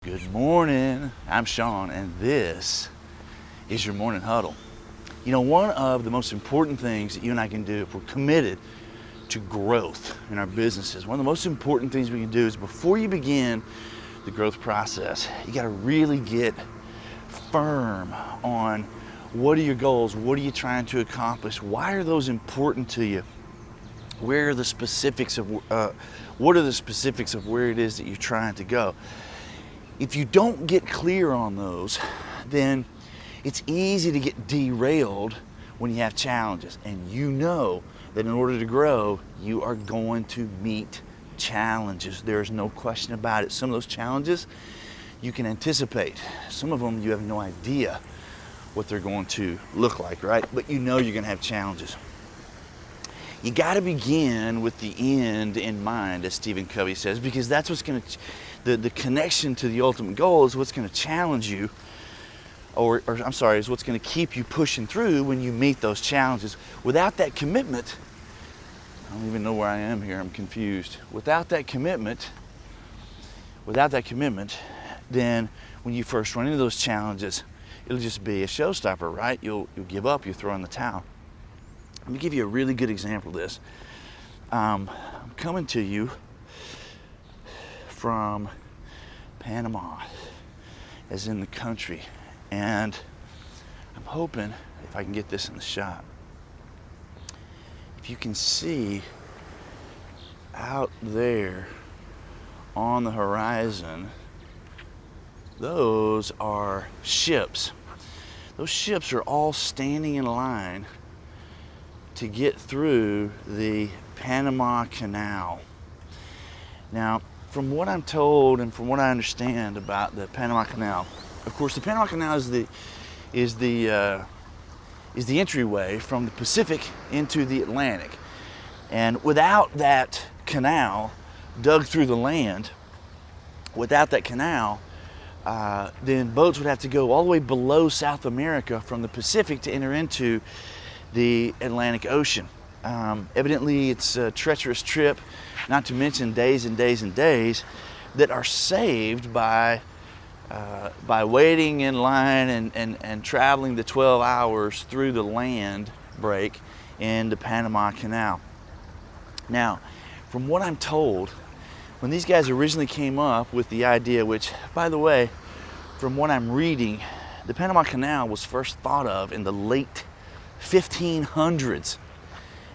Good morning, I'm Sean, and this is your morning huddle. You know, one of the most important things that you and I can do if we're committed to growth in our businesses, one of the most important things we can do is before you begin the growth process, you got to really get firm on what are your goals, what are you trying to accomplish, why are those important to you, where are the specifics of what are the specifics of where it is that you're trying to go. If you don't get clear on those, then it's easy to get derailed when you have challenges. And you know that in order to grow, you are going to meet challenges. There's no question about it. Some of those challenges you can anticipate. Some of them you have no idea what they're going to look like, right? But you know you're going to have challenges. You got to begin with the end in mind, as Stephen Covey says, because that's what's going to, the connection to the ultimate goal is what's going to challenge you, is what's going to keep you pushing through when you meet those challenges. Without that commitment, I don't even know where I am here, I'm confused. Without that commitment, then when you first run into those challenges, it'll just be a showstopper, right? You'll give up, you throw in the towel. Let me give you a really good example of this. I'm coming to you from Panama, as in the country, and I'm hoping if I can get this in the shot. If you can see out there on the horizon, those are ships. Those ships are all standing in line to get through the Panama Canal. Now, from what I'm told and from what I understand about the Panama Canal, of course, the Panama Canal is the entryway from the Pacific into the Atlantic. And without that canal dug through the land, then boats would have to go all the way below South America from the Pacific to enter into the Atlantic Ocean. Evidently, it's a treacherous trip, not to mention days and days and days that are saved by waiting in line and traveling the 12 hours through the land break in the Panama Canal. Now, from what I'm told, when these guys originally came up with the idea, which, by the way, from what I'm reading, the Panama Canal was first thought of in the late 1500s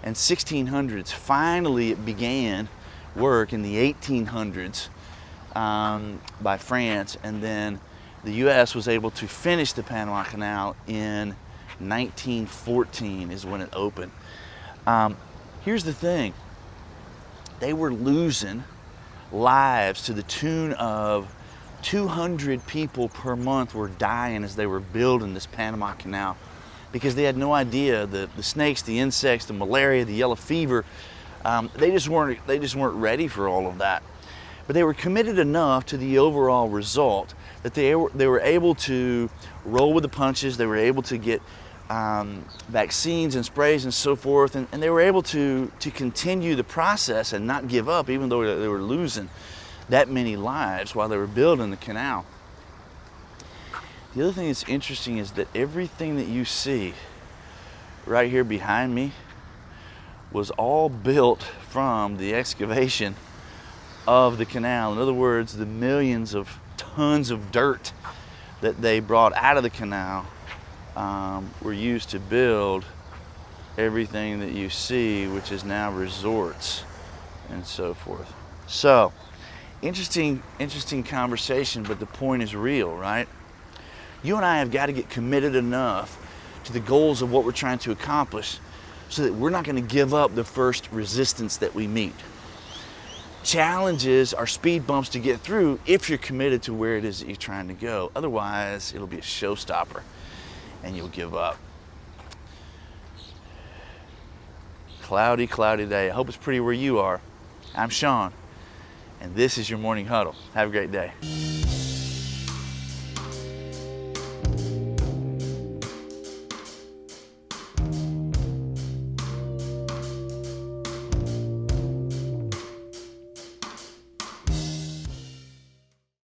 and 1600s. Finally, it began work in the 1800s by France, and then the U.S. was able to finish the Panama Canal in 1914 is when it opened. Here's the thing. They were losing lives to the tune of 200 people per month were dying as they were building this Panama Canal, because they had no idea the snakes, the insects, the malaria, the yellow fever. They just weren't ready for all of that. But they were committed enough to the overall result that they were able to roll with the punches. They were able to get vaccines and sprays and so forth, and they were able to continue the process and not give up, even though they were losing that many lives while they were building the canal. The other thing that's interesting is that everything that you see right here behind me was all built from the excavation of the canal. In other words, the millions of tons of dirt that they brought out of the canal were used to build everything that you see, which is now resorts and so forth. So, interesting conversation, but the point is real, right? You and I have got to get committed enough to the goals of what we're trying to accomplish so that we're not going to give up the first resistance that we meet. Challenges are speed bumps to get through if you're committed to where it is that you're trying to go. Otherwise, it'll be a showstopper and you'll give up. Cloudy day. I hope it's pretty where you are. I'm Sean, and this is your morning huddle. Have a great day.